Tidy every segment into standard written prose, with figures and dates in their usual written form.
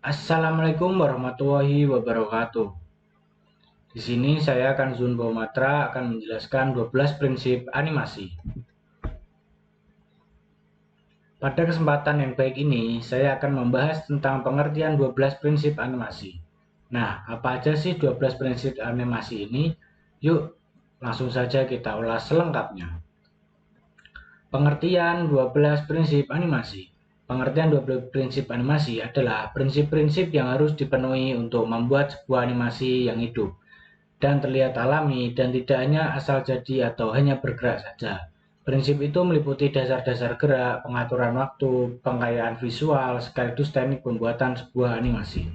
Assalamualaikum warahmatullahi wabarakatuh. Di sini saya akan Zunbo Matra akan menjelaskan 12 prinsip animasi. Pada kesempatan yang baik ini, saya akan membahas tentang pengertian 12 prinsip animasi. Nah, apa aja sih 12 prinsip animasi ini? Yuk, langsung saja kita ulas selengkapnya. Pengertian 12 prinsip animasi. Pengertian 12 prinsip animasi adalah prinsip-prinsip yang harus dipenuhi untuk membuat sebuah animasi yang hidup dan terlihat alami dan tidak hanya asal jadi atau hanya bergerak saja. Prinsip itu meliputi dasar-dasar gerak, pengaturan waktu, pengkayaan visual, sekaligus teknik pembuatan sebuah animasi.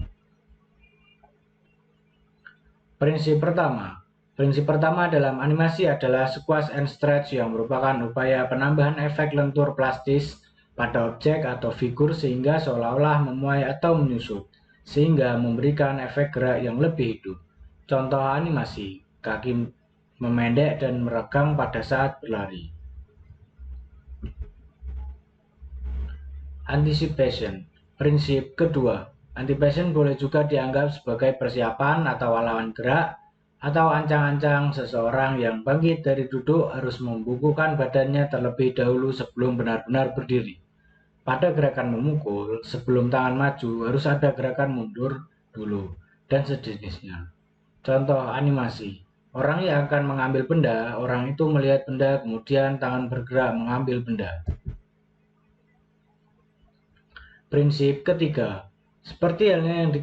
Prinsip pertama dalam animasi adalah squash and stretch yang merupakan upaya penambahan efek lentur plastis pada objek atau figur sehingga seolah-olah memuai atau menyusut, sehingga memberikan efek gerak yang lebih hidup. Contoh animasi, kaki memendek dan meregang pada saat berlari. Anticipation. Prinsip kedua, anticipation boleh juga dianggap sebagai persiapan atau lawan gerak atau ancang-ancang seseorang yang bangkit dari duduk harus membukukan badannya terlebih dahulu sebelum benar-benar berdiri. Pada gerakan memukul, sebelum tangan maju harus ada gerakan mundur dulu, dan sejenisnya. Contoh animasi, orang yang akan mengambil benda, orang itu melihat benda, kemudian tangan bergerak mengambil benda. Prinsip ketiga, seperti halnya yang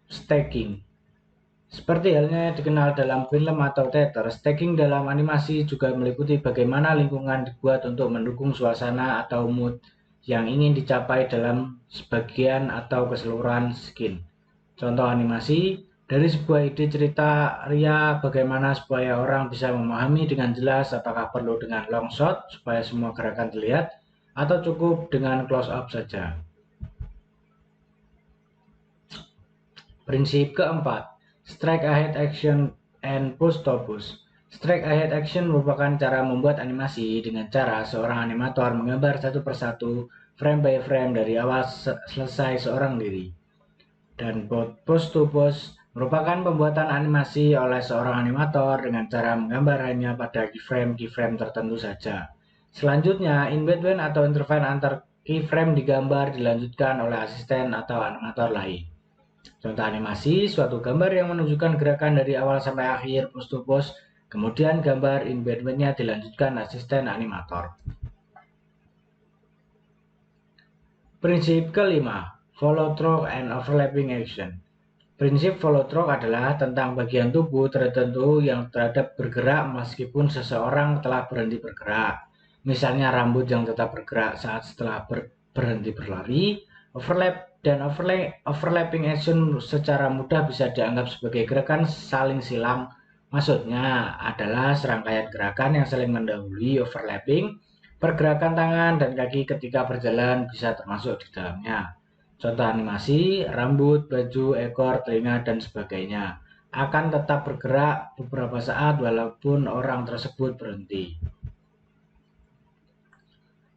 stacking. Seperti halnya dikenal dalam film atau teater, stacking dalam animasi juga meliputi bagaimana lingkungan dibuat untuk mendukung suasana atau mood yang ingin dicapai dalam sebagian atau keseluruhan skin. Contoh animasi, dari sebuah ide cerita ria bagaimana supaya orang bisa memahami dengan jelas apakah perlu dengan long shot supaya semua gerakan terlihat atau cukup dengan close up saja. Prinsip keempat, strike ahead action and push to push. Strike ahead action merupakan cara membuat animasi dengan cara seorang animator menggambar satu persatu, frame by frame dari awal selesai seorang diri. Dan push to push merupakan pembuatan animasi oleh seorang animator dengan cara menggambar hanya pada keyframe tertentu saja. Selanjutnya, in between atau interval antar keyframe digambar dilanjutkan oleh asisten atau animator lain. Contoh animasi, suatu gambar yang menunjukkan gerakan dari awal sampai akhir post to post, kemudian gambar in between-nya dilanjutkan asisten animator. Prinsip kelima, follow through and overlapping action. Prinsip follow through adalah tentang bagian tubuh tertentu yang terhadap bergerak meskipun seseorang telah berhenti bergerak. Misalnya rambut yang tetap bergerak saat setelah berhenti berlari. Overlapping action secara mudah bisa dianggap sebagai gerakan saling silang. Maksudnya adalah serangkaian gerakan yang saling mendahului overlapping. Pergerakan tangan dan kaki ketika berjalan bisa termasuk di dalamnya. Contoh animasi, rambut, baju, ekor, telinga, dan sebagainya akan tetap bergerak beberapa saat walaupun orang tersebut berhenti.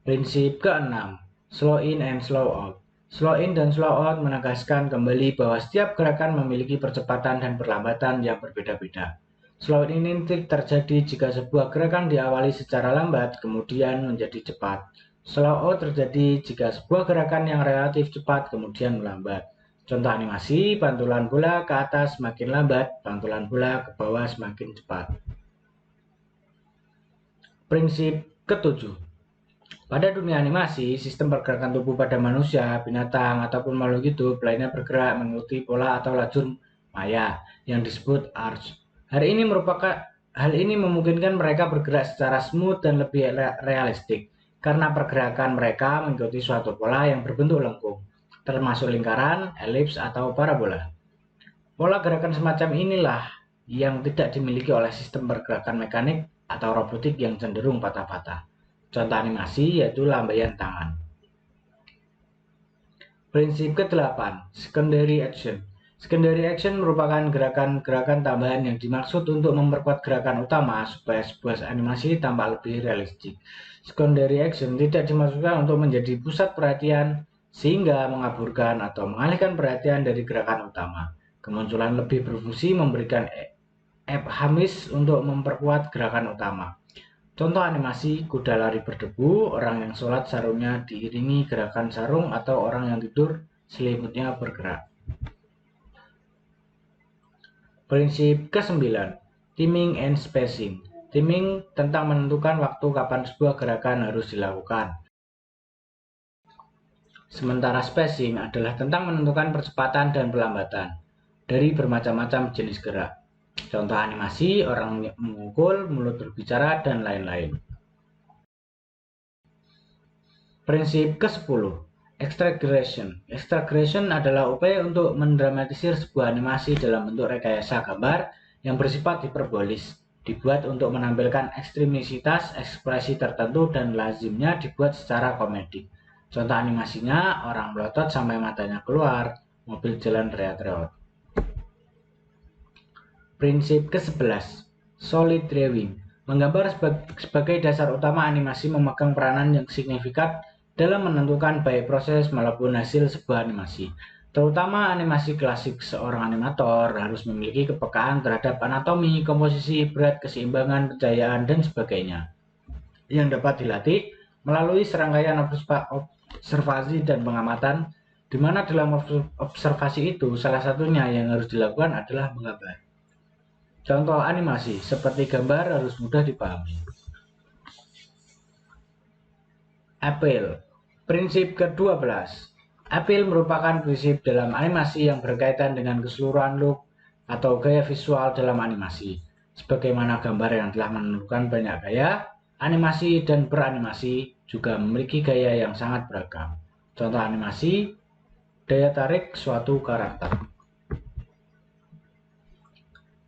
Prinsip keenam, slow in and slow out. Slow in dan slow out menegaskan kembali bahwa setiap gerakan memiliki percepatan dan perlambatan yang berbeda-beda. Slow in ini terjadi jika sebuah gerakan diawali secara lambat kemudian menjadi cepat. Slow out terjadi jika sebuah gerakan yang relatif cepat kemudian melambat. Contoh animasi, pantulan bola ke atas semakin lambat, pantulan bola ke bawah semakin cepat. Prinsip ketujuh, pada dunia animasi, sistem pergerakan tubuh pada manusia, binatang, ataupun makhluk hidup lainnya bergerak mengikuti pola atau lajur maya yang disebut arch. Hal ini memungkinkan mereka bergerak secara smooth dan lebih realistik karena pergerakan mereka mengikuti suatu pola yang berbentuk lengkung, termasuk lingkaran, elips, atau parabola. Pola gerakan semacam inilah yang tidak dimiliki oleh sistem pergerakan mekanik atau robotik yang cenderung patah-patah. Contoh animasi yaitu lambaian tangan. Prinsip ke-8, secondary action. Secondary action merupakan gerakan-gerakan tambahan yang dimaksud untuk memperkuat gerakan utama supaya sebuah animasi tampak lebih realistik. Secondary action tidak dimaksudkan untuk menjadi pusat perhatian sehingga mengaburkan atau mengalihkan perhatian dari gerakan utama. Kemunculan lebih berfungsi memberikan ephamis untuk memperkuat gerakan utama. Contoh animasi kuda lari berdebu, orang yang sholat sarungnya diiringi gerakan sarung, atau orang yang tidur selimutnya bergerak. Prinsip ke-9, timing and spacing. Timing tentang menentukan waktu kapan sebuah gerakan harus dilakukan. Sementara spacing adalah tentang menentukan percepatan dan pelambatan dari bermacam-macam jenis gerak. Contoh animasi, orang memukul, mulut berbicara, dan lain-lain. Prinsip ke-10, exaggeration. Exaggeration adalah upaya untuk mendramatisir sebuah animasi dalam bentuk rekayasa gambar yang bersifat hiperbolis, dibuat untuk menampilkan ekstremisitas ekspresi tertentu dan lazimnya dibuat secara komedik. Contoh animasinya, orang melotot sampai matanya keluar, mobil jalan reot-reot. Prinsip ke-11, solid drawing. Menggambar sebagai dasar utama animasi memegang peranan yang signifikan dalam menentukan baik proses maupun hasil sebuah animasi. Terutama animasi klasik, seorang animator harus memiliki kepekaan terhadap anatomi, komposisi, berat, keseimbangan, pencahayaan, dan sebagainya, yang dapat dilatih melalui serangkaian observasi dan pengamatan, di mana dalam observasi itu salah satunya yang harus dilakukan adalah menggambar. Contoh animasi seperti gambar harus mudah dipahami. Appeal. Prinsip ke-12. Appeal merupakan prinsip dalam animasi yang berkaitan dengan keseluruhan look atau gaya visual dalam animasi. Sebagaimana gambar yang telah menentukan banyak gaya, animasi dan beranimasi juga memiliki gaya yang sangat beragam. Contoh animasi, daya tarik suatu karakter.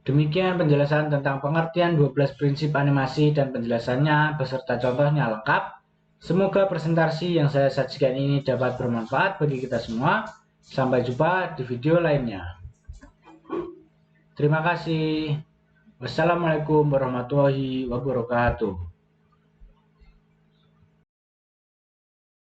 Demikian penjelasan tentang pengertian 12 prinsip animasi dan penjelasannya beserta contohnya lengkap. Semoga presentasi yang saya sajikan ini dapat bermanfaat bagi kita semua. Sampai jumpa di video lainnya. Terima kasih. Wassalamualaikum warahmatullahi wabarakatuh.